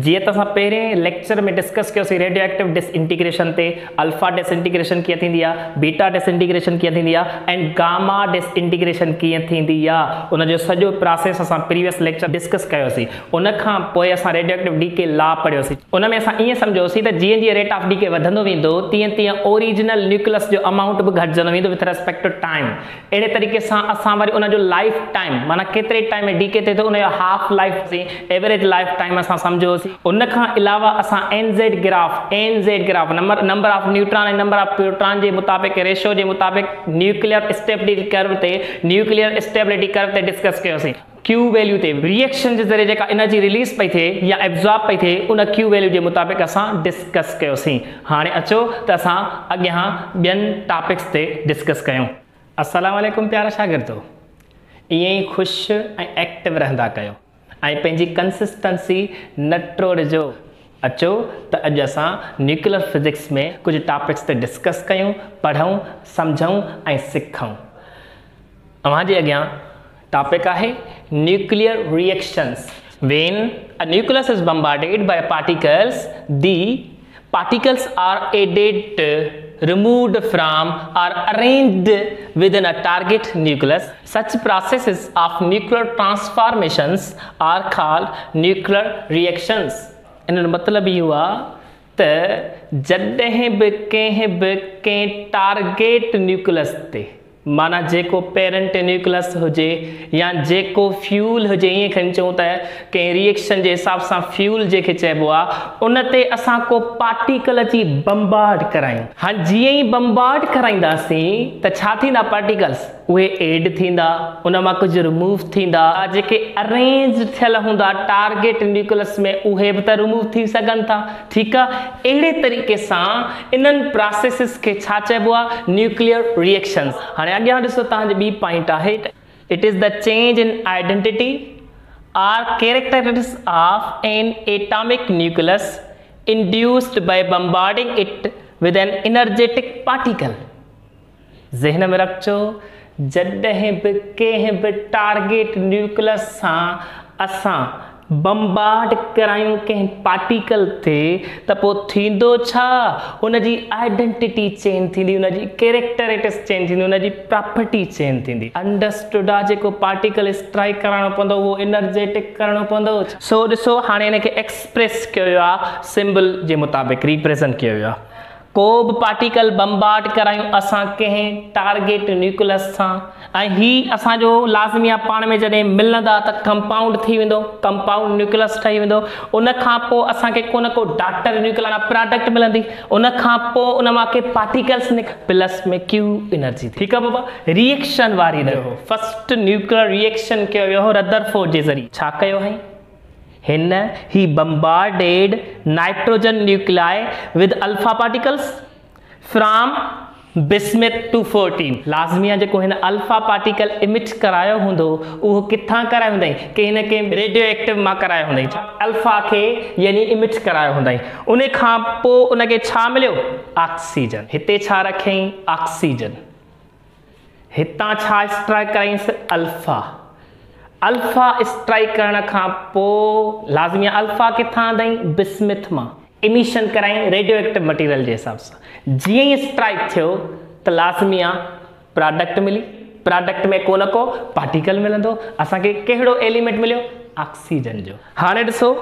जीअं त असां पहिरें लेक्चर में डिस्कस कयोसीं रेडियो एक्टिव डिसइंटीग्रेशन ते, अल्फा डिसइंटीग्रेशन कीअं थींदी आहे, बीटा डिसइंटीग्रेशन कीअं थींदी आहे एंड गामा डिसइंटीग्रेशन कीअं थींदी आहे। उनजो सॼो प्रोसेस असां प्रीवियस लेक्चर डिस्कस कयोसीं। उन खां पोइ असां रेडियो एक्टिव डीके लॉ पढ़ियोसीं। उन में असां ईअं सम्झोसीं त जीअं जीअं रेट ऑफ डीके वधंदो वेंदो तीअं तीअं ओरिजिनल न्यूक्लियस जो अमाउंट बि घटिजंदो वेंदो विथ रिस्पेक्ट टू टाइम। अहिड़े तरीक़े सां असां वरी उनजो लाइफ टाइम माना केतिरे टाइम में डीके थिए थो उनजो half life average life time असां सम्झोसीं। उन खां अलावा असां एनज़ेड ग्राफ नंबर ऑफ न्यूट्रॉन ऐं नंबर ऑफ प्रोटॉन जे मुताबिक़ रेशो जे मुताबिक़ न्यूक्लियर स्टेबिलिटी कर्व ते डिस्कस कयोसीं। क्यू वैल्यू ते रिएक्शन जे ज़रिए जेका एनर्जी रिलीज पई थिए या एब्जॉर्ब पई थिए उन क्यू वैल्यू जे मुताबिक़ असां डिस्कस कयोसीं। हाणे अचो त असां अॻियां ॿियनि टॉपिक्स ते डिस्कस कयूं। अस्सलाम वालेकुम प्यारा शागिर्दो, ईअं ई ख़ुशि ऐं एक्टिव रहंदा कयो ऐं पंहिंजी कंसिस्टेंसी न टोड़िजो। अचो त अॼु असां न्यूक्लियर फिजिक्स में कुझु टॉपिक्स ते डिस्कस कयूं, पढ़ूं, सम्झूं ऐं सिखूं। अव्हांजे अॻियां टॉपिक आहे nuclear reactions. When a nucleus is bombarded by particles, the particles are added, removed from or arranged within a target nucleus. Such processes of nuclear transformations are called nuclear reactions. इन मतलब इहो आहे त जॾहिं बि कंहिं target nucleus ते माना जेको पेरेंट न्यूक्लियस हुजे या जेको फ्यूल हुजे, ईअं खणी चऊं त कंहिं रिएक्शन जे हिसाब सां फ्यूल जेके चइबो आहे उन ते असां को पार्टिकल अची बम्बार्ड करायूं। हाणे जीअं ई बम्बार्ड कराईंदासीं त छा थींदा पार्टिकल्स, उहे एड थींदा, उन मां कुझु रिमूव थींदा। जेके अरेंज थियल हूंदा टारगेट न्यूक्लियस में उहे बि त रिमूव थी सघनि था। ठीकु आहे, अहिड़े तरीक़े सां इन्हनि प्रोसेसिस खे छा चइबो आहे, न्यूक्लियर रिएक्शंस। हाणे अॻियां ॾिसो तव्हांजी ॿी पॉइंट आहे, it is the change in identity or characteristics of an atomic nucleus induced by bombarding it with an energetic particle. ज़हन में रखो, जॾहिं बि कंहिं बि टारगेट न्यूक्लियस सां असां बम्बार्ड करायूं कंहिं पार्टिकल ते त पोइ थींदो छा, हुनजी आइडेंटिटी चेंज थींदी, हुनजी कैरेक्टरिस्टिक्स चेंज थींदी, हुनजी प्रॉपर्टी चेंज थींदी। अंडरस्टूड आहे, जेको पार्टिकल स्ट्राइक कराइणो पवंदो उहो एनर्जेटिक करणो पवंदो। सो ॾिसो हाणे हिनखे एक्सप्रेस कयो वियो आहे सिंबल जे मुताबिक़, रिप्रेज़ेंट कयो वियो आहे। को बि पार्टिकल बम्बार्ड करायूं असां कंहिं टारगेट न्यूक्लियस सां ऐं ही असांजो लाज़मी आहे पाण में जॾहिं मिलंदा त कंपाउंड थी वेंदो, कंपाउंड न्यूक्लियस ठही वेंदो। उन खां पोइ असांखे को न को डॉटर न्यूक्लियर प्रोडक्ट मिलंदी, उन खां पोइ उन मां के पार्टिकल्स प्लस में क्यू एनर्जी। ठीकु आहे बाबा, रिएक्शन वारी रहो। फर्स्ट न्यूक्लियर रिएक्शन कयो वियो हो रदरफोर्ड जे ज़रिए। छा कयो है हिन, ही bombarded nitrogen nuclei with alpha particles from bismuth 214। लाज़मी आहे जेको हिन अल्फा पार्टिकल इमिट करायो हूंदो उहो किथां करायो हूंदई, कि हिन के रेडियो एक्टिव मां करायो हूंदई, अल्फा खे यानी इमिट करायो हूंदई। उन खां पोइ उनखे छा मिलियो, ऑक्सीजन। हिते छा रखियईं, ऑक्सीजन। हितां छा स्ट्राइक कराईंसि, अल्फा। अल्फा स्ट्राइक करण खां पोइ लाज़मी आहे अल्फा किथां ॾई, बिस्मिथ मां इमिशन कराई रेडियो एक्टिव मटीरियल जे हिसाब सां। जीअं ई स्ट्राइक थियो त लाज़मी आहे प्रोडक्ट मिली, प्रोडक्ट में को न को पार्टिकल मिलंदो। असांखे कहिड़ो एलिमेंट मिलियो, ऑक्सीजन जो। हाणे ॾिसो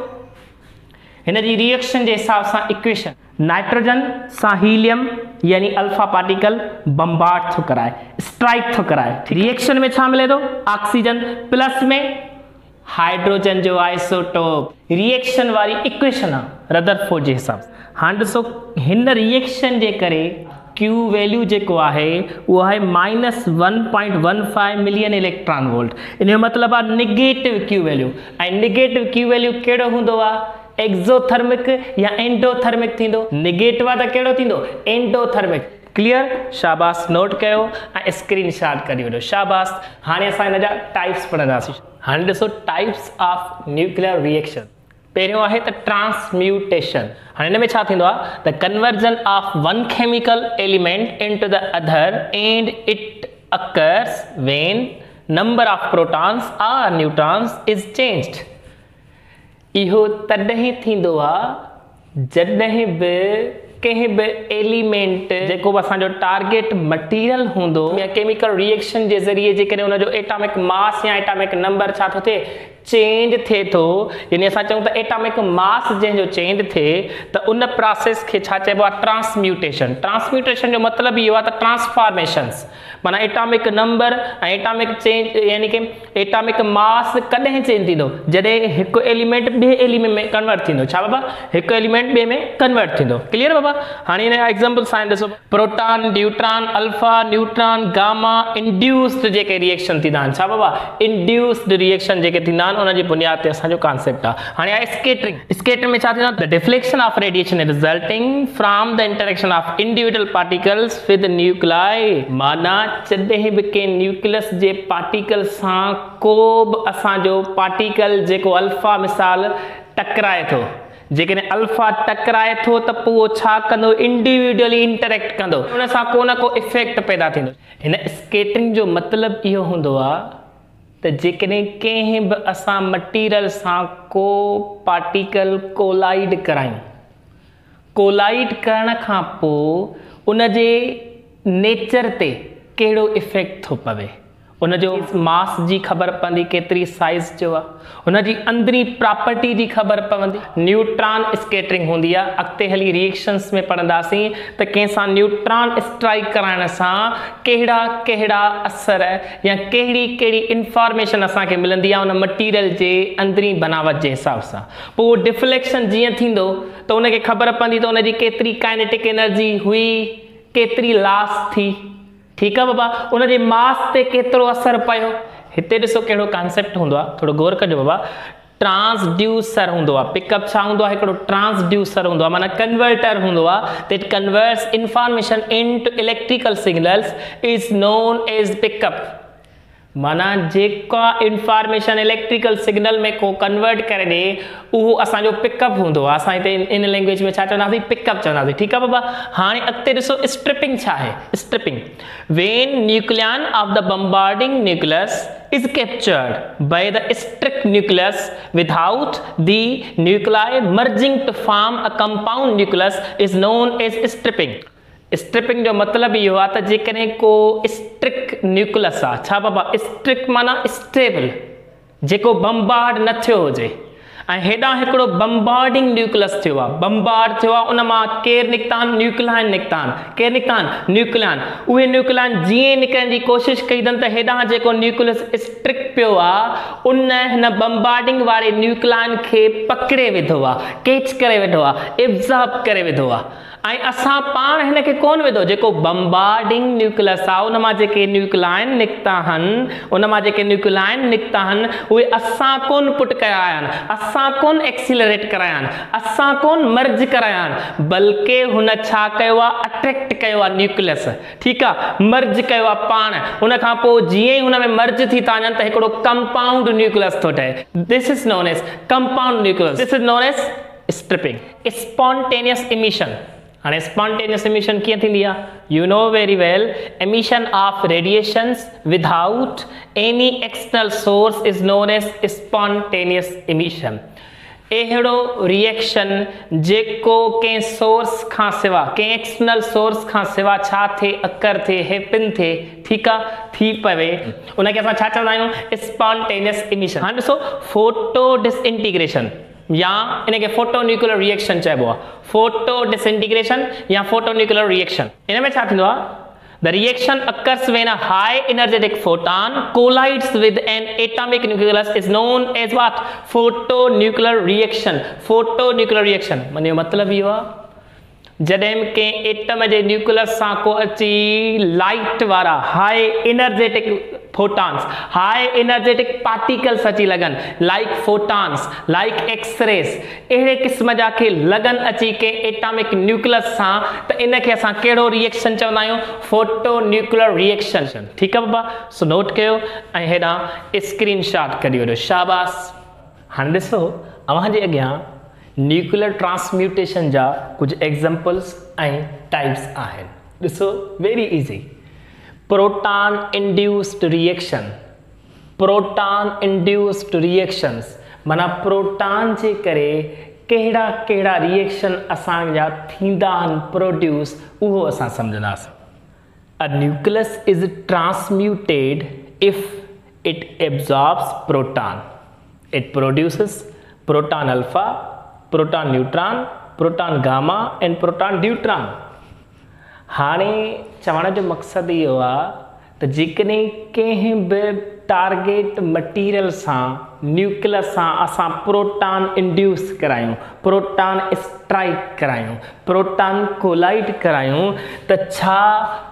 हिन जी रिएक्शन जे हिसाब सां इक्वेशन, नाइट्रोजन सां हीलियम यानी अल्फा पार्टिकल बम्बार्ड थो कराए, स्ट्राइक थो कराए। रिएक्शन में छा मिले थो, ऑक्सीजन प्लस में हाइड्रोजन जो आइसोटोप। रिएक्शन वारी इक्वेशन आहे रदरफोर्ड जे हिसाब सां। हाणे ॾिसो हिन रिएक्शन जे करे क्यू वैल्यू जेको आहे उहो आहे -1.15 मिलियन इलेक्ट्रॉन वोल्ट। इन जो मतिलबु आहे निगेटिव क्यू वैल्यू। ऐं निगेटिव क्यू वैल्यू कहिड़ो हूंदो आहे, एक्सोथर्मिक या एंडोथर्मिक थींदो। निगेटिव आहे त कहिड़ो थींदो, एंडोथर्मिक। क्लियर, शाबाश, नोट कयो ऐं स्क्रीन शॉट करी वठो, शाबाश। हाणे असां हिन जा टाइप्स पढ़ंदासीं। हाणे ॾिसो टाइप्स ऑफ न्यूक्लियर रिएक्शन। पहिरियों आहे त ट्रांसम्यूटेशन। हाणे हिन में छा थींदो आहे, the conversion of one chemical element into the other and it occurs when number of protons और न्यूट्रॉन्स इज चेंज्ड। इहो तॾहिं थींदो आहे जॾहिं बि कंहिं बि एलिमेंट जेको बि असांजो टारगेट मटीरियल हूंदो या केमिकल रिएक्शन जे ज़रिए जेकॾहिं उनजो एटॉमिक मास या एटॉमिक नंबर छा थो थिए चेंज थिए थो, यानी असां चऊं था एटॉमिक मास जंहिंजो चेंज थिए त उन प्रोसेस खे छा चइबो आहे ट्रांसम्यूटेशन। ट्रांसम्यूटेशन जो मतिलबु इहो आहे त ट्रांसफॉर्मेशंस, माना एटॉमिक नंबर ऐं एटॉमिक चेंज यानी कि एटॉमिक मास कॾहिं चेंज थींदो जॾहिं हिकु एलिमेंट ॿिए एलिमेंट में कन्वर्ट थींदो। छा बाबा? हिकु एलिमेंट ॿिए में कन्वर्ट थींदो। क्लियर बाबा? हाणे हिन जा एग्जांपल्स आहिनि, ॾिसो proton, neutron, alpha, neutron, gamma, induced जेके रिएक्शन थींदा आहिनि। छा बाबा? इंड्यूस्ड रिएक्शन जेके थींदा आहिनि उन जी बुनियाद ते असांजो कॉन्सेप्ट आहे। हाणे आहे स्कैटरिंग। स्कैटरिंग में छा थींदो आहे? The deflection of radiation resulting from the interaction of individual particles with nuclei. माना जॾहिं बि कंहिं न्यूक्लियस जे पार्टिकल सां को बि असांजो पार्टिकल जेको अल्फा मिसाल टकराए थो, जेकॾहिं अल्फा टकराए थो त पोइ उहो छा कंदो? इंडिविजुअली इंटरेक्ट कंदो, उन सां को न को इफेक्ट पैदा थींदो। हिन स्कैटरिंग जो मतिलबु इहो हूंदो आहे त जेकॾहिं कंहिं बि असां मटीरियल सां को पार्टिकल कोलाइड करायूं, कोलाइड करण खां पोइ उन जे नेचर ते कहिड़ो इफेक्ट थो पवे, उनजो मास जी ख़बर पवंदी, केतिरी साइज़ जो आहे, उनजी अंदरी प्रॉपर्टी जी ख़बर पवंदी। न्यूट्रॉन स्कैटरिंग हूंदी आहे। अॻिते हली रिएक्शंस में पढ़ंदासीं त कंहिंसां न्यूट्रॉन स्ट्राइक कराइण सां कहिड़ा कहिड़ा असर या कहिड़ी कहिड़ी इंफॉर्मेशन असांखे मिलंदी आहे उन मटीरियल जे अंदरी बनावट जे हिसाब सां। पोइ डिफ्लेक्शन जीअं थींदो त उनखे ख़बर पवंदी त उनजी केतिरी काइनेटिक एनर्जी हुई, केतिरी लॉस थी। ठीकु आहे बाबा? उनजे मास ते केतिरो असर पियो। हिते ॾिसो कहिड़ो कॉन्सेप्ट हूंदो आहे, थोरो गौर कजो बाबा। ट्रांसड्यूसर हूंदो आहे। पिकअप छा हूंदो आहे? हिकिड़ो ट्रांसड्यूसर हूंदो आहे, माना कन्वर्टर हूंदो आहे। त it converts information into electrical signals is known as pickup. माना जेका इंफॉर्मेशन इलेक्ट्रिकल सिग्नल में को कन्वर्ट करे ॾे उहो असांजो पिकअप हूंदो आहे। असां हिते इन लैंग्वेज में छा चवंदासीं? पिकअप चवंदासीं। ठीकु आहे बाबा? हाणे अॻिते ॾिसो स्ट्रिपिंग छा आहे? Stripping when nucleon of the bombarding nucleus is captured by the strict nucleus without the nuclei merging to form a compound nucleus is known as stripping. Stripping जो मतिलबु इहो आहे त जेकॾहिं को स्ट्रिक न्यूक्लियस आहे। छा बाबा? स्ट्रिक माना स्टेबल, जेको बम्बार्ड न थियो हुजे, ऐं हेॾां हिकिड़ो बम्बार्डिंग न्यूक्लियस थियो आहे, बम्बार्ड थियो आहे, उन मां केरु निकिता आहिनि? न्यूक्लियन निकिता आहिनि। केरु निकिता आहिनि? न्यूक्लियन। उहे न्यूक्लियन जीअं निकिरण जी कोशिशि कई अथनि त हेॾां जेको न्यूक्लियस स्ट्रिक पियो आहे उन हिन बम्बार्डिंग वारे न्यूक्लियन खे पकिड़े विधो आहे, कैच करे विधो आहे, एब्ज़ॉर्ब करे विधो आहे। ऐं असां पाण हिन खे कोन विधो, जेको बम्बार्डिंग न्यूक्लियस आहे उन मां जेके न्यूक्लियन निकिता आहिनि, उन मां जेके न्यूक्लियन निकिता आहिनि उहे असां कोन पुट कया आहिनि, असां कोन एक्सीलरेट कराया आहिनि, असां कोन मर्ज कराया आहिनि, बल्कि हुन छा कयो आहे? अट्रैक्ट कयो आहे न्यूक्लियस। ठीकु आहे? मर्ज कयो आहे पाण। उन खां पोइ जीअं ई हुन में मर्ज थी था वञनि त हिकिड़ो कंपाउंड न्यूक्लियस थो ठहे। This is known as compound nucleus. This is known as stripping. Spontaneous emission. हाणे स्पॉन्टेनियस इमिशन कीअं थींदी आहे? You know very well, emission of radiations without any external source is known as spontaneous emission. अहिड़ो reaction जेको कंहिं source खां सिवा, कंहिं एक्सटर्नल सोर्स खां सिवा छा थिए? अकर थिए, हैपन थिए। ठीकु आहे? थी पवे, उनखे असां छा चवंदा आहियूं? Spontaneous emission. हाणे ॾिसो फोटो डिसइंटीग्रेशन या इनके फोटो न्यूक्लियर रिएक्शन चइबो आहे। फोटो डिसइंटीग्रेशन या फोटो न्यूक्लियर रिएक्शन, इन में छा थींदो आहे? The reaction occurs when a high energetic photon collides with an atomic nucleus is known as what? Photonuclear reaction. Photonuclear reaction माने मतलब इहो आहे जॾहिं के एटम जे न्यूक्लियस सां को अची लाइट वारा high energetic photons, high energetic particles अची लगन, लाइक फोटॉन्स, लाइक एक्सरेस, अहिड़े क़िस्म जा के लगन अची के एटॉमिक न्यूक्लियस सां, त इनखे असां कहिड़ो रिएक्शन चवंदा आहियूं? Photo nuclear reaction. ठीकु आहे बाबा? सो नोट कयो ऐं हेॾां स्क्रीनशॉट कढी वठो। शाबाश। हाणे ॾिसो अव्हांजे अॻियां न्यूक्लियर ट्रांसम्यूटेशन जा कुछ एग्जांपल्स एंड टाइप्स आहिनि। ॾिसो very easy. Proton induced reaction. Proton induced reactions माना प्रोटॉन जे करे कहिड़ा कहिड़ा रिएक्शन असांजा थींदा आहिनि प्रोड्यूस, उहो असां सम्झंदासीं। A nucleus is transmuted if it absorbs proton, it produces proton alpha, proton neutron, proton gamma and proton deuteron. हाणे चवण जो मक़सदु इहो आहे त जेकॾहिं कंहिं बि टारगेट मटीरियल सां न्यूक्लियस सां असां प्रोटॉन इंड्यूस करायूं, प्रोटॉन स्ट्राइक करायूं, प्रोटॉन कोलाइड करायूं त छा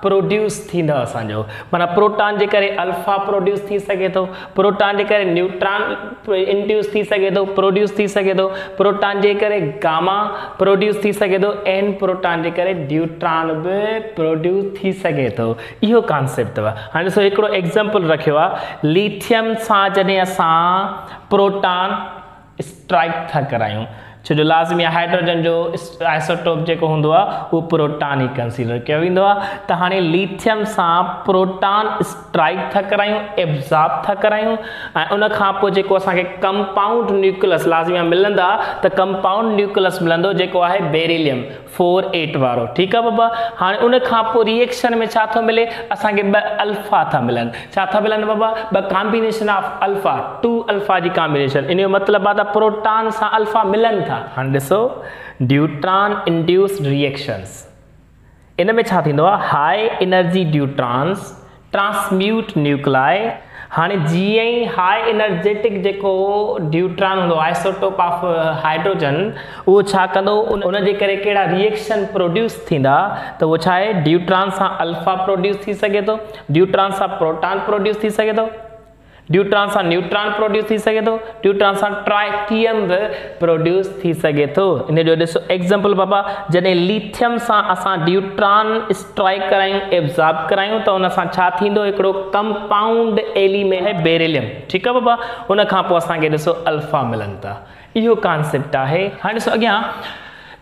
प्रोड्यूस थींदो असांजो। माना प्रोटॉन जे करे अल्फा प्रोड्यूस थी सघे थो, प्रोटॉन जे करे न्यूट्रॉन इंड्यूस थी सघे थो, प्रोड्यूस थी सघे थो, प्रोटॉन जे करे गामा प्रोड्यूस थी सघे थो, एंड प्रोटॉन जे करे ड्यूट्रॉन बि प्रोड्यूस थी सघे थो। इहो कॉन्सेप्ट अथव। हाणे ॾिसो हिकिड़ो एग्जाम्पल रखियो आहे, लिथियम सां जॾहिं असां प्रोटॉन स्ट्राइक था करायूं, छो जो लाज़मी हाइड्रोजन जो आइसोटोप जेको हूंदो आहे उहो प्रोटॉन ई कंसीडर कयो वेंदो आहे। त हाणे लिथियम सां प्रोटॉन स्ट्राइक था करायूं, एब्जॉर्ब था करायूं, ऐं उन खां पोइ जेको असांखे कंपाउंड न्यूक्लियस लाज़मी मिलंदा त कंपाउंड न्यूक्लियस मिलंदो जेको आहे बेरिलियम 48 वारो। ठीकु आहे बाबा। हाणे उन खां पोइ रिएक्शन में छा थो मिले, असांखे ॿ अल्फा था मिलनि। छा था मिलनि बाबा, ॿ कॉम्बिनेशन ऑफ अल्फा, 2 अल्फा जी कॉम्बिनेशन। इन जो मतिलबु आहे त प्रोटॉन सां अल्फा मिलनि था। हाणे ॾिसो ड्यूट्रॉन इंड्यूस्ड रिएक्शंस, इन में छा थींदो आहे, हाई एनर्जी ड्यूट्रॉन्स ट्रांसम्यूट न्यूक्लाई। हाणे जीअं ई हाई एनर्जेटिक जेको ड्यूट्रॉन हूंदो, आइसोटोप ऑफ हाइड्रोजन, उहो छा कंदो, उन जे करे कहिड़ा रिएक्शन प्रोड्यूस थींदा त उहो छा आहे, ड्यूट्रॉन सां अल्फा प्रोड्यूस थी सघे थो, ड्यूट्रॉन सां प्रोटॉन प्रोड्यूस थी सघे थो, ड्यूट्रॉन सां न्यूट्रॉन प्रोड्यूस थी सघे थो, ड्यूट्रॉन सां ट्राइटियम बि प्रोड्यूस थी सघे थो। इन जो ॾिसो एग्जाम्पल बाबा, जॾहिं लिथियम सां असां ड्यूट्रॉन स्ट्राइक करायूं, एब्जॉर्ब करायूं, त उन सां छा थींदो, हिकिड़ो कंपाउंड एलिमेंट है बेरिलियम। ठीकु आहे बाबा। उन खां पोइ असांखे ॾिसो अल्फा मिलनि था। इहो कॉन्सेप्ट आहे। हाणे ॾिसो अॻियां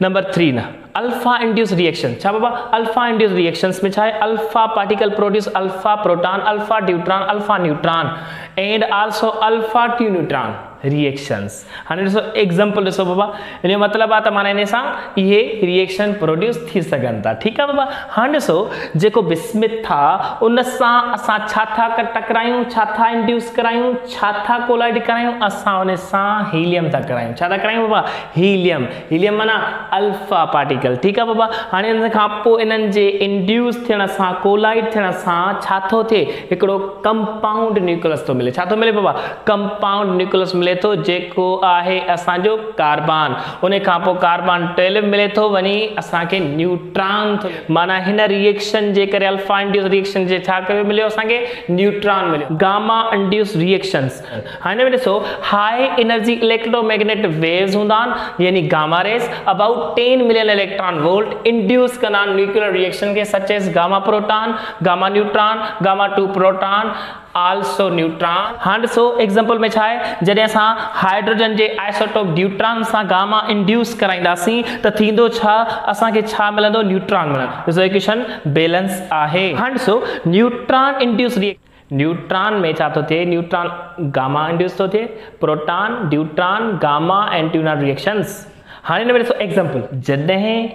नंबर 3 न, अल्फा इंड्यूस रिएक्शन। छा बाबा, अल्फा इंड्यूस रिएक्शंस में छा आहे, alpha particle produce alpha proton, alpha deuteron, alpha neutron and also alpha 2 neutron reactions. हाणे ॾिसो एग्जाम्पल ॾिसो बाबा, इन जो मतिलबु आहे त माना इन सां इहे रिएक्शन प्रोड्यूस थी सघनि था। ठीकु आहे बाबा। हाणे ॾिसो जेको बिस्मिथ था उन सां असां छा था टकरायूं, छा था इंड्यूस करायूं, छा था कोलाइड करायूं, असां उन सां हीलियम था करायूं। छा था करायूं बाबा, हीलियम। हीलियम माना अल्फा पार्टिकल। ठीकु आहे बाबा। हाणे इन खां पोइ इन्हनि जे इंड्यूस थियण सां, कोलाइड थियण सां छा थो थिए, हिकिड़ो कंपाउंड न्यूक्लियस थो मिले। छा थो मिले बाबा, कंपाउंड न्यूक्लियस मिले थो जेको आहे असांजो कार्बन। उन खां पोइ कार्बन 12 मिले थो, वञी असांखे न्यूट्रॉन थो। माना हिन रिएक्शन जे करे अल्फा इंड्यूस रिएक्शन जे छा करे मिलियो, असांखे न्यूट्रॉन मिलियो। गामा इंड्यूस रिएक्शंस, हाणे में ॾिसो हाई एनर्जी इलेक्ट्रोमैग्नेटिक वेव्स हूंदा आहिनि, यानी gamma rays about 10 million electron volt induce कंदा आहिनि न्यूक्लियर रिएक्शन के, such as gamma proton, gamma neutron, gamma 2 proton, also neutron. हाँ ॾिसो एग्जाम्पल में छा है, जॾहिं असां हाइड्रोजन जे आइसोटोप ड्यूट्रॉन सां गामा इंड्यूस कराईंदासीं त थींदो छा, असांखे छा मिलंदो, न्यूट्रॉन मिलंदो। ॾिसो इक्वेशन बैलेंस आहे। हाँ ॾिसो न्यूट्रॉन इंड्यूस रिएक्शन, न्यूट्रॉन में छा थो थिए, न्यूट्रॉन गामा इंड्यूस थो थिए, proton deuteron gamma and tuner reactions. हाणे हिन में ॾिसो एग्जाम्पल, जॾहिं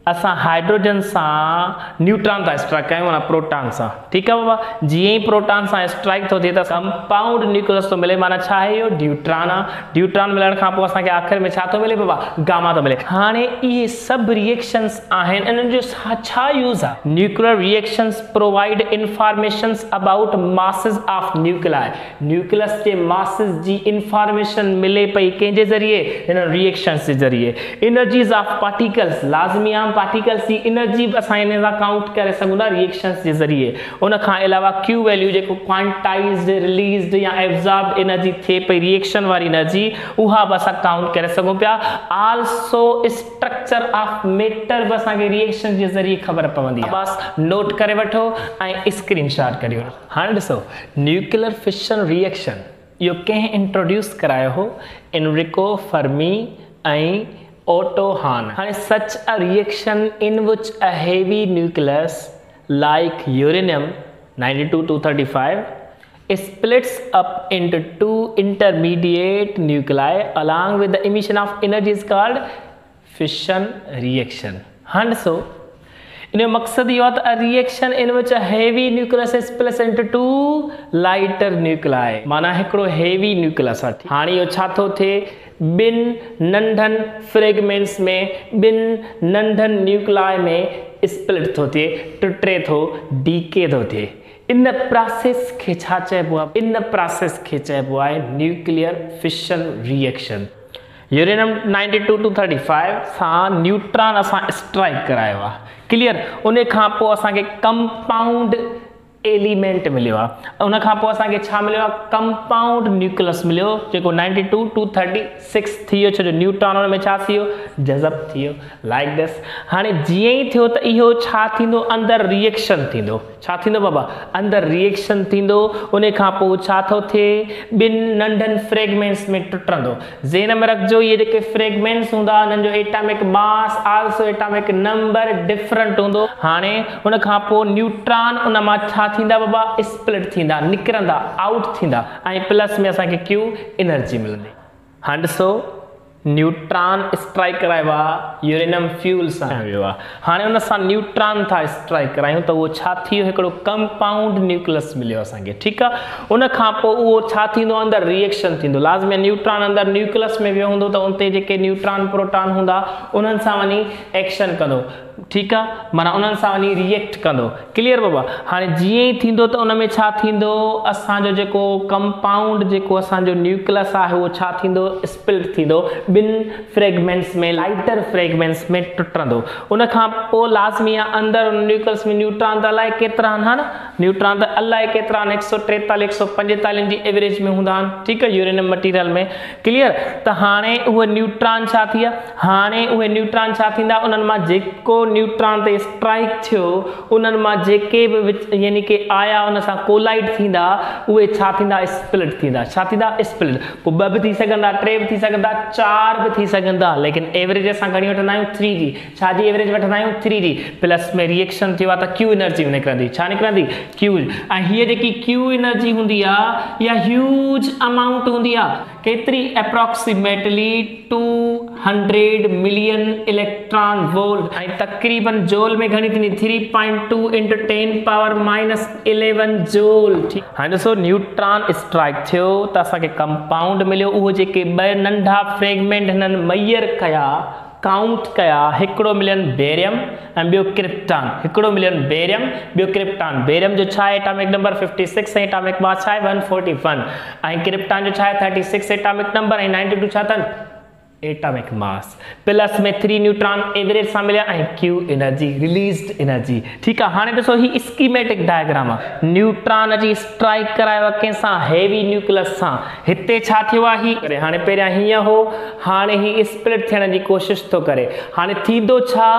असां हाइड्रोजन सां न्यूट्रॉन था स्ट्राइक कयूं, माना प्रोटॉन सां। ठीकु आहे बाबा। जीअं ई प्रोटॉन सां स्ट्राइक थो थिए त कंपाउंड न्यूक्लियस थो मिले, माना छा आहे इहो, ड्यूट्रॉन आहे। ड्यूट्रॉन मिलण खां पोइ असांखे आख़िर में छा थो मिले बाबा, गामा थो मिले। हाणे इहे सभु रिएक्शंस आहिनि, इन्हनि जो छा यूज़ आहे, nuclear reactions provide informations about masses of nuclei. Nucleus जे मासिस जी इंफॉर्मेशन मिले पई कंहिंजे ज़रिए, हिन रिएक्शंस जे ज़रिए। एनर्जीज ऑफ पार्टिकल्स, लाज़मी आहे पार्टिकल्स की एनर्जी असां इन सा काउंट करे सघूं था रिएक्शंस के जरिए। उन खां अलावा क्यू वैल्यू जेको क्वांटाइज्ड, रिलीज्ड या एब्जॉर्ब एनर्जी थे पई, रिएक्शन वाली एनर्जी, उहा बि असां काउंट करे सघूं पिया। आल्सो स्ट्रक्चर ऑफ मैटर बि असांखे रिएक्शन के जरिए ख़बर पवंदी आहे। बस नोट करे वठो ऐं स्क्रीनशॉट करियो। हाणे ॾिसो न्यूक्लियर फिशन रिएक्शन इहो कंहिं इंट्रोड्यूस करायो हो, एनरिको फर्मी ऐं Otto Hahn. Such a reaction in which a heavy nucleus like uranium 92-235 splits up into two intermediate nuclei along with the emission of energy is called fission reaction. And so इन मकसद ये होता है reaction in which heavy nucleus splits into two lighter nuclei माना हिकिड़ो heavy nucleus आहे हाणे इहो छा थो थिए बिन नंढन फ्रेगमेंट्स में बिन नंढन न्यूक्लाई में स्प्लिट थो थिए टुटे थो डीके थो थिए इन प्रोसेस खे छा चइबो आहे इन प्रोसेस खे चइबो आहे nuclear fission reaction uranium 92 to 35 सां न्यूट्रॉन असां स्ट्राइक करायो आहे क्लियर उन खां पोइ असांखे कंपाउंड एलिमेंट मिलियो आहे उन खां पोइ असांखे छा मिलियो आहे कंपाउंड न्यूक्लियस मिलियो जेको 92 to 36 थी वियो छो जो न्यूट्रॉन उन में छा थी वियो जज़ब थी वियो लाइक दिस हाणे जीअं ई थियो त इहो छा थींदो अंदरि रिएक्शन थींदो छा थींदो बाबा अंदरि रिएक्शन थींदो उन खां पोइ छा थो थिए ॿिनि नंढनि फ्रेगमेंट्स में टुटंदो ज़हन में रखिजो इहे जेके फ्रेगमेंट्स हूंदा उन्हनि जो atomic mass also atomic number different हूंदो हाणे उन खां पोइ न्यूट्रॉन उन मां छा थींदा बाबा स्प्लिट थींदा निकिरंदा आउट थींदा ऐं प्लस में असांखे क्यू एनर्जी मिलंदी हाणे ॾिसो न्यूट्रॉन स्ट्राइक करायो आहे यूरेनियम फ्यूल सां वियो आहे हाणे उन सां न्यूट्रॉन था स्ट्राइक करायूं त उहो छा थी वियो हिकिड़ो कंपाउंड न्यूक्लियस मिलियो असांखे ठीकु आहे उन खां पोइ उहो छा थींदो अंदरि रिएक्शन थींदो लाज़मी न्यूट्रॉन अंदरि न्यूक्लियस में वियो हूंदो त उते जेके न्यूट्रॉन प्रोटॉन हूंदा उन्हनि सां वञी एक्शन कंदो ठीकु आहे माना उन्हनि सां वञी रिएक्ट कंदो क्लियर बाबा हाणे जीअं ई थींदो त उन में छा थींदो असांजो जेको कंपाउंड जेको असांजो न्यूक्लियस आहे उहो छा थींदो स्प्लिट थींदो ॿिनि फ्रेगमेंट्स में लाइटर फ्रेगमेंट्स में टुटंदो उन खां पोइ लाज़मी आहे अंदरि उन न्यूक्लियस में न्यूट्रॉन त अलाए केतिरा आहिनि हा न न्यूट्रॉन त अलाए केतिरा आहिनि 143 145 जी एवरेज में हूंदा आहिनि ठीकु आहे यूरेनियम मटीरियल में क्लियर त हाणे उहे न्यूट्रॉन छा थी विया हाणे उहे न्यूट्रॉन छा थींदा उन्हनि मां जेको न्यूट्रॉन ते स्ट्राइक थियो उन्हनि मां जेके बि यानी कि आया उन सां कोलाइड थींदा उहे छा थींदा स्प्लिट थींदा छा थींदा स्प्लिट पोइ ॿ बि थी सघंदा टे बि थी सघंदा 4 भी थी सघंदा लेकिन एवरेज असां घणी वठंदा आहियूं 3 जी छाजी एवरेज वठंदा आहियूं 3 जी प्लस में रिएक्शन थियो आहे त क्यू एनर्जी निकिरंदी छा निकिरंदी क्यू ऐं हीअ जेकी क्यू एनर्जी हूंदी आहे इहा ह्यूज अमाउंट हूंदी आहे केतिरी अप्रॉक्सीमेटली 200 मिलियन इलेक्ट्रॉन वोल्ट ऐं तक़रीबन जोल में घणी थींदी 3.2 × 10⁻11 जोल ठीकु हाणे ॾिसो न्यूट्रॉन स्ट्राइक थियो त असांखे कंपाउंड मिलियो उहो जेके ॿ नंढा फ्रेगमेंट हिननि मैयर कया काउंट कया हिकिड़ो मिलियन बेरियम ऐं ॿियो क्रिप्टॉन हिकिड़ो मिलियन बेरियम ॿियो क्रिप्टॉन बेरियम जो छा आहे एटॉमिक नंबर 56 ऐं एटॉमिक मास छा आहे 141 ऐं क्रिप्टॉन जो छा आहे 36 एटॉमिक नंबर ऐं 92 छा अथनि एटॉमिक मास प्लस में 3 न्यूट्रॉन एवरेज सां मिलिया ऐं क्यू एनर्जी रिलीज्ड एनर्जी ठीकु आहे हाणे ॾिसो ही स्कीमेटिक डायग्राम आहे न्यूट्रॉन अची स्ट्राइक करायो आहे कंहिंसां हेवी न्यूक्लियस सां हिते छा थियो आहे ही करे हाणे पहिरियां हीअं हो हाणे ही स्प्लिट थियण जी कोशिशि थो करे हाणे थींदो छा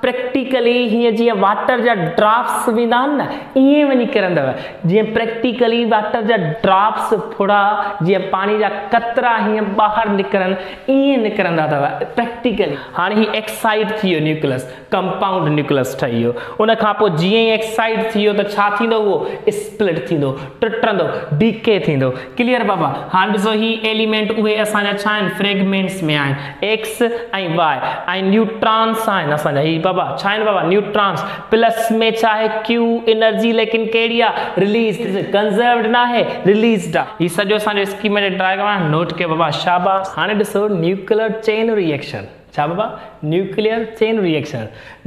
प्रैक्टिकली हीअं जीअं वाटर जा ड्रॉप्स वेंदा आहिनि न ईअं वञी किरंदव जीअं प्रैक्टिकली वाटर जा ड्रॉप्स थोड़ा जीअं पाणी जा कतरा हीअं ॿाहिरि निकिरनि ईअं निकिरंदा अथव प्रैक्टिकली हाणे ही एक्साइट थी वियो न्यूक्लियस कंपाउंड न्यूक्लियस ठही वियो उन खां पोइ जीअं ई एक्साइट थी वियो त छा थींदो उहो स्प्लिट थींदो टुटंदो डीके थींदो क्लियर बाबा हाणे ॾिसो ही एलिमेंट उहे असांजा छा आहिनि फ्रेगमेंट्स में आहिनि एक्स ऐं वाई ऐं न्यूट्रॉन्स आहिनि असांजा ही बाबा छा आहिनि बाबा न्यूट्रॉन्स प्लस में छा आहे क्यू एनर्जी लेकिन कहिड़ी आहे रिलीज कंजर्व्ड न आहे रिलीज्ड आहे ही सॼो असांजो स्कीमेटिक डायग्राम आहे नोट कयो बाबा शाबाश हाणे ॾिसो nuclear chain reaction cha baba nuclear chain reaction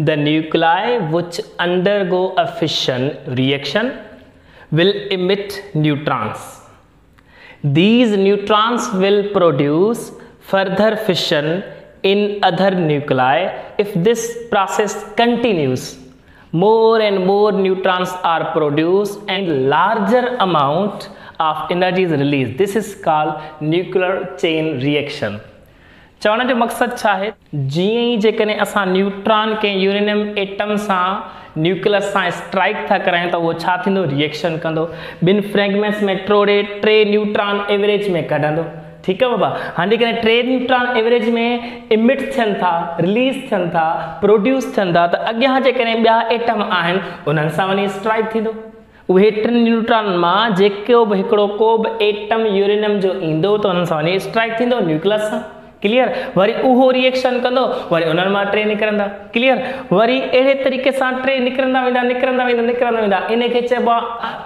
the nuclei which undergo a fission reaction will emit neutrons these neutrons will produce further fission in other nuclei if this process continues more and more neutrons are produced and larger amount of energy is released this is called nuclear chain reaction चवण जो मक़सदु छा आहे जीअं ई जेकॾहिं असां neutron के uranium atom सां न्यूक्लियस सां स्ट्राइक था करायूं त उहो छा थींदो रिएक्शन कंदो ॿिनि फ्रेगमेंट्स में टे न्यूट्रॉन एवरेज में कढंदो ठीकु आहे बाबा हाणे जेकॾहिं 3 न्यूट्रॉन एवरेज में इमिट थियनि था रिलीज़ थियनि था प्रोड्यूस थियनि था त अॻियां जेकॾहिं ॿिया एटम आहिनि उन्हनि सां वञी स्ट्राइक थींदो उहे 3 न्यूट्रॉन मां जेको बि हिकिड़ो को बि एटम यूरेनियम जो ईंदो त उन सां वञी स्ट्राइक थींदो न्यूक्लियस सां। क्लियर। वरी उहो रिएक्शन कंदो, वरी उन्हनि मां 3 निकिरंदा। क्लियर। वरी अहिड़े तरीक़े सां 3 निकिरंदा वेंदा। इन खे चइबो आहे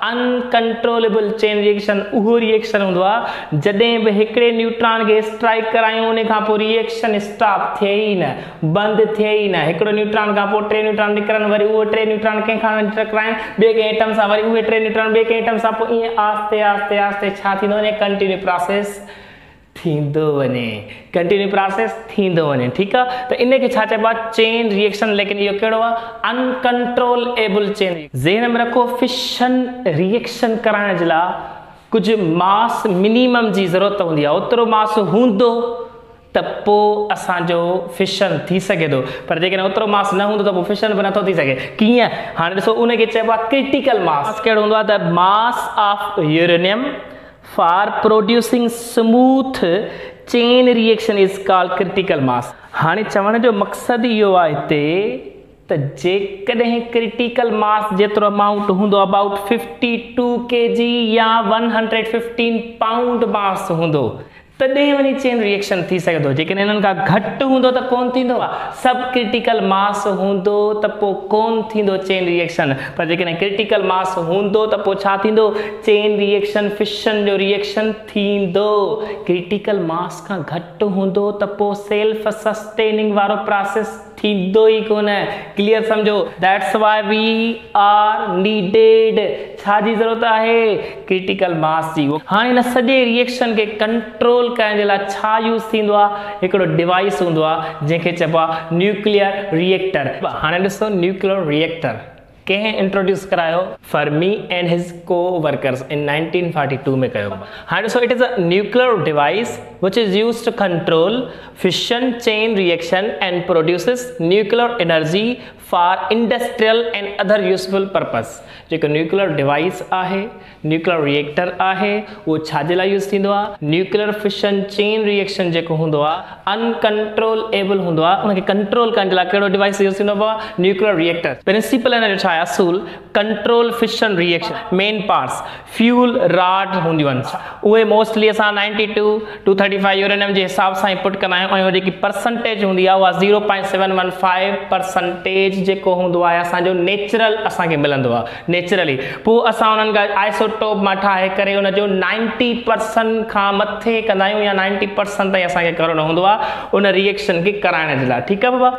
अनकंट्रोलेबल चेन रिएक्शन। उहो रिएक्शन हूंदो आहे जॾहिं बि हिकिड़े न्यूट्रॉन खे स्ट्राइक करायूं उन खां पोइ रिएक्शन स्टॉप थिए ई न, बंदि थिए ई न। हिकिड़ो न्यूट्रॉन खां पोइ 3 न्यूट्रॉन निकिरनि, वरी उहे 3 न्यूट्रॉन कंहिंखां टकराइनि ॿिए कंहिं एटम सां, वरी उहे 3 न्यूट्रॉन ॿिए कंहिं एटम सां, पोइ ईअं आस्ते आस्ते आस्ते छा थींदो वञे, कंटिन्यू प्रोसेस थींदो वञे, कंटिन्यू प्रोसेस थींदो वञे। ठीकु आहे। त इन खे छा चइबो आहे, चेन रिएक्शन। लेकिन इहो कहिड़ो आहे, अनकंट्रोलेबल चेन। ज़हन में रखो, फिशन रिएक्शन कराइण जे लाइ कुझु मास मिनिमम जी ज़रूरत हूंदी आहे। ओतिरो मास हूंदो त पोइ असांजो फिशन थी सघे थो, पर जेकॾहिं ओतिरो मास न हूंदो त पोइ फिशन बि नथो थी सघे। कीअं, हाणे ॾिसो उनखे चइबो आहे क्रिटिकल मास। कहिड़ो हूंदो आहे, the mass of uranium for producing smooth chain reaction is called critical mass। हाणे चवण जो मक़सदु इहो आहे हिते त जेकॾहिं क्रिटिकल मास जेतिरो अमाउंट हूंदो, अबाउट 52 kg या 115 पाउंड मास हूंदो, तॾहिं वञी चेन रिएक्शन थी सघे थो। जेकॾहिं इन्हनि खां घटि हूंदो त कोन थींदो आहे। सब क्रिटिकल मास हूंदो त पोइ कोन थींदो चेन रिएक्शन, पर जेकॾहिं क्रिटिकल मास हूंदो त पोइ छा थींदो, चेन रिएक्शन, फिशन जो रिएक्शन थींदो। क्रिटिकल मास खां घटि हूंदो त पोइ सेल्फ सस्टेनिंग वारो प्रोसेस थींदो ई कोन। क्लियर समझो। That's why we are needed, छा जी ज़रूरत आहे, क्रिटिकल मास जी। हाणे हिन सॼे रिएक्शन खे कंट्रोल करण जे लाइ छा यूज़ थींदो आहे, हिकिड़ो डिवाइस हूंदो आहे जंहिंखे चइबो आहे न्यूक्लियर रिएक्टर। हाणे ॾिसो, न्यूक्लियर रिएक्टर कंहिं इंट्रोड्यूस करायो, फर्मी एंड हिज को वर्कर्स इन 1942 में कयो। हाणे ॾिसो, it is a nuclear device which is used to control fission chain reaction and produces nuclear energy for industrial and other useful purpose। जेको न्यूक्लियर डिवाइस आहे, न्यूक्लियर रिएक्टर आहे, उहो छा जे लाइ यूज़ थींदो आहे, न्यूक्लियर फिशन चेन रिएक्शन जेको हूंदो आहे अनकंट्रोलेबल हूंदो आहे, उनखे कंट्रोल करण जे लाइ कहिड़ो डिवाइस यूज़ थींदो आहे, न्यूक्लियर रिएक्टर। प्रिंसिपल हिन जो छा आहे, असूल control fission reaction. Main parts fuel rod हूंदियूं आहिनि, उहे मोस्टली असां 92 to 35 यूरेनियम जे हिसाब सां पुट कंदा आहियूं, ऐं जेकी परसेंटेज हूंदी आहे उहा 0.715% जेको हूंदो आहे असांजो नेचुरल असांखे मिलंदो आहे, नेचुरली। पोइ असां उन्हनि खां आइसोटोप मां ठाहे करे उनजो 90% खां मथे कंदा आहियूं, या 90% ताईं असांखे करणो हूंदो आहे उन रिएक्शन खे कराइण जे लाइ। ठीकु आहे बाबा।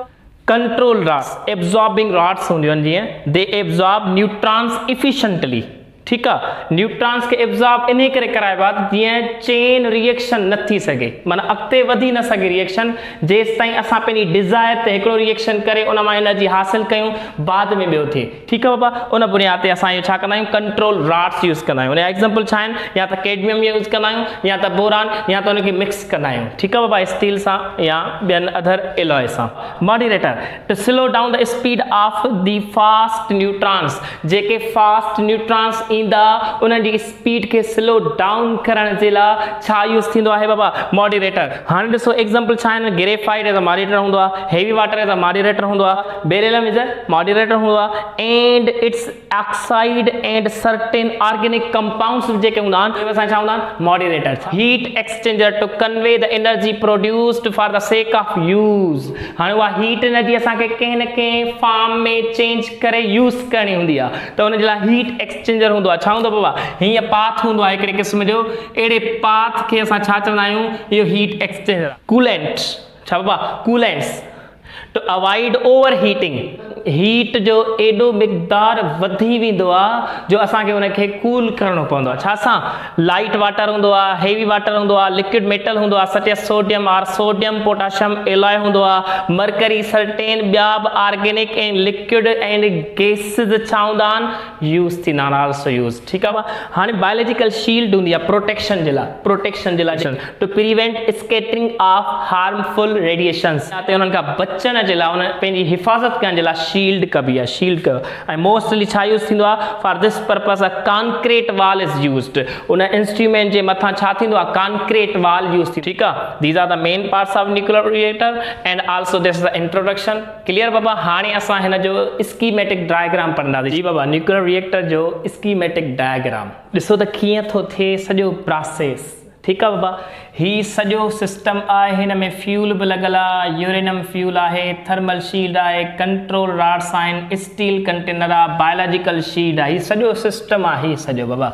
कंट्रोल रॉड्स, एब्जॉर्बिंग रॉड्स हूंदियूं आहिनि, जीअं दे एब्जॉर्ब न्यूट्रॉन्स इफिशिएंटली। ठीकु आहे। न्यूट्रॉन्स खे एब्जॉर्ब इन करे कराइबो आहे जीअं चेन रिएक्शन न थी सघे, माना अॻिते वधी न सघे रिएक्शन, जेसि ताईं असां पंहिंजी डिज़ायर ते हिकिड़ो रिएक्शन करे उन मां एनर्जी हासिल कयूं, बाद में ॿियो थिए। ठीकु आहे बाबा। उन बुनियाद ते असां इहो छा कंदा आहियूं, कंट्रोल रॉड्स यूज़ कंदा आहियूं। उन जा एग्जाम्पल छा आहिनि, या त कैडमियम यूज़ कंदा आहियूं, या त बोरान, या त उनखे मिक्स कंदा आहियूं। ठीकु आहे बाबा, स्टील सां या ॿियनि अदर एलॉय सां। Moderator, to slow down the speed of the fast neutrons. जेके फास्ट न्यूट्रॉन्स ईंदा उन्हनि जी स्पीड खे स्लो डाउन करण जे लाइ छा यूज़ थींदो आहे बाबा, मॉडरेटर। हाणे ॾिसो एग्जाम्पल छा आहिनि, ग्रेफाइट एज अ मॉडरेटर हूंदो आहे, heavy water as a moderator हूंदो आहे, बेरिलियम इज अ मॉडरेटर हूंदो आहे, and its oxide and certain organic compounds जेके हूंदा आहिनि असां छा हूंदा आहिनि, moderator. Heat exchanger to convey the energy produced for the sake of use. हाणे उहा हीट एनर्जी असांखे कंहिं न कंहिं फॉर्म में चेंज करे यूज़ करणी हूंदी आहे, त उन जे लाइ हीट एक्सचेंजर हूंदो आहे। छा हूंदो बाबा, हीअं पाथ हूंदो आहे हिकिड़े क़िस्म जो, अहिड़े पाथ खे असां छा चवंदा आहियूं, इहो हीट एक्सचेंजर। कूलेंट, छा बाबा, coolants to avoid over heating. Heat जो एॾो मिक़दार वधी वेंदो आहे जो असांखे उनखे कूल करणो पवंदो आहे। छा सां, लाइट वाटर हूंदो आहे, हेवी वाटर हूंदो आहे, लिक्विड मेटल हूंदो आहे, सच एस सोडियम और सोडियम पोटाशियम एलॉय हूंदो आहे, मरकरी, सर्टेन, ॿिया बि organic and liquid and gases छा हूंदा आहिनि, यूज़ थींदा आहिनि, आल्सो यूज़। ठीकु आहे। हाणे बायोलॉजिकल शील्ड हूंदी आहे प्रोटेक्शन जे लाइ, to prevent scattering of harmful radiations. उन्हनि खां बचण जे लाइ, उन पंहिंजी हिफ़ाज़त करण जे लाइ शील्ड कबी आहे, शील्ड कयो ऐं मोस्टली छा यूज़ थींदो आहे for this purpose a concrete wall is used उन इंस्ट्रूमेंट जे मथां छा थींदो आहे कॉन्क्रीट वॉल यूज़ थी ठीकु आहे these are the main parts of nuclear reactor and also this is the introduction clear बाबा हाणे असां हिन जो स्कीमेटिक डायग्राम पढ़ंदासीं जी बाबा न्यूक्लियर रिएक्टर जो स्कीमेटिक डायग्राम ॾिसो त कीअं थो थिए सॼो प्रोसेस ठीक है बाबा ही सॼो सिस्टम आहे हिन में फ्यूल भी लॻल आहे यूरेनियम फ्यूल आहे थर्मल शील्ड आहे कंट्रोल रॉड्स आहिनि स्टील कंटेनर आहे बायोलॉजिकल शील्ड आहे ही सॼो सिस्टम आहे ही सॼो बाबा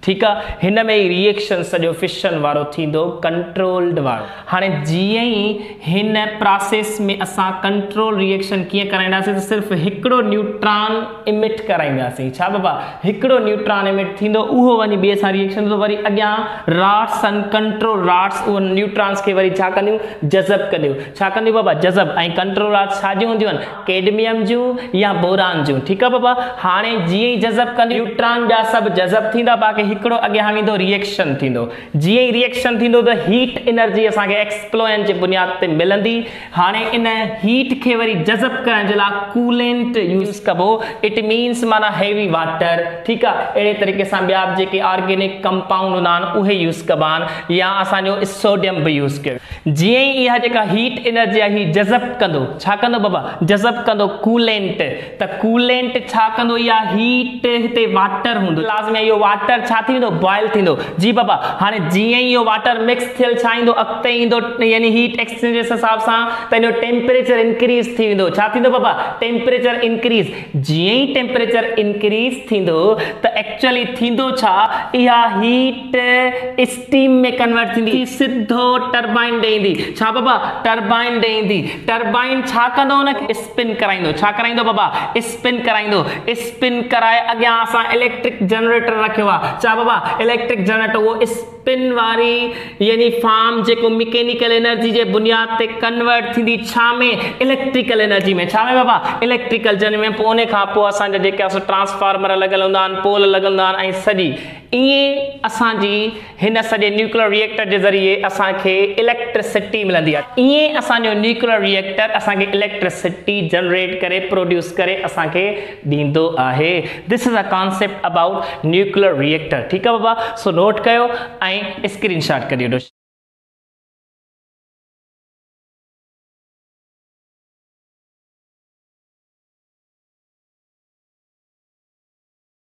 ठीक है हिन में रिएक्शन सॼो फिशन वारो थींदो कंट्रोल्ड वारो हाणे जीअं ई हिन प्रोसेस में असां कंट्रोल रिएक्शन कीअं कराईंदासीं त सिर्फ़ु हिकिड़ो न्यूट्रॉन इमिट कराईंदासीं छा बाबा हिकिड़ो न्यूट्रॉन इमिट थींदो उहो वञी ॿिए सां रिएक्शन थो वरी अॻियां रॉड्स आहिनि कंट्रोल रॉड्स उन न्यूट्रॉन्स खे वरी छा कंदियूं जज़ब कंदियूं छा कंदियूं बाबा जज़ब ऐं कंट्रोल रॉड्स छा जूं हूंदियूं आहिनि कैडमियम जूं या बोरान जूं ठीकु आहे बाबा हाणे जीअं ई जज़ब कंदियूं न्यूट्रॉन ॿिया सभु जज़ब थींदा बाक़ी हिकिड़ो अॻियां वेंदो रिएक्शन थींदो जीअं ई रिएक्शन थींदो त हीट एनर्जी असांखे एक्सप्लोएंट जे बुनियाद ते मिलंदी हाणे इन हीट खे वरी जज़ब करण जे लाइ कूलेंट यूज़ कबो इट मीन्स माना हेवी वाटर ठीकु आहे अहिड़े तरीक़े सां ॿिया जेके ऑर्गेनिक कंपाउंड हूंदा आहिनि उहे यूज़ कबा आहिनि या असांजो सोडियम बि यूज़ कयो जीअं ई इहा जेका हीट एनर्जी आहे ही जज़ब कंदो छा कंदो बाबा जज़ब कंदो कूलेंट त कूलेंट छा कंदो इहा हीट हिते वाटर हूंदो लाज़मी इहो वाटर छा थींदो बॉयल थींदो जी बाबा हाणे जीअं ई इहो वाटर मिक्स थियल छा ईंदो अॻिते ईंदो यानी हीट एक्सचेंज जे हिसाब सां त हिन जो टेम्परेचर इंक्रीज़ थी वेंदो छा थींदो बाबा टेम्परेचर इंक्रीज़ जीअं ई टेम्परेचर इंक्रीज़ थींदो त एक्चुअली थींदो छा इहा हीट स्टीम में कन्वर्ट थींदी सिधो टरबाइन ॾे ईंदी छा बाबा टरबाइन ॾे ईंदी टरबाइन छा कंदो हुनखे स्पिन कराईंदो छा कराईंदो बाबा स्पिन कराईंदो स्पिन कराए अॻियां असां इलेक्ट्रिक जनरेटर रखियो आहे छा बाबा इलेक्ट्रिक जनरेटर वो स्पिन वारी यानी फार्म जेको मैकेनिकल एनर्जी जे बुनियाद ते कन्वर्ट थींदी छा में इलेक्ट्रिकल एनर्जी में छा में बाबा इलेक्ट्रिकल जनरेटर में पोइ उन खां पोइ असांजा जेके ट्रांसफार्मर लॻल हूंदा आहिनि पोल लॻल हूंदा आहिनि ऐं सॼी ईअं असांजी हिन सॼे न्यूक्लियर रिएक्टर जे ज़रिए असांखे इलेक्ट्रिसिटी मिलंदी आहे ईअं असांजो न्यूक्लियर रिएक्टर असांखे इलेक्ट्रिसिटी जनरेट करे प्रोड्यूस करे असांखे ॾींदो आहे this is a concept about nuclear reactor ठीकु आहे बाबा सो नोट कयो ऐं स्क्रीनशॉट करियो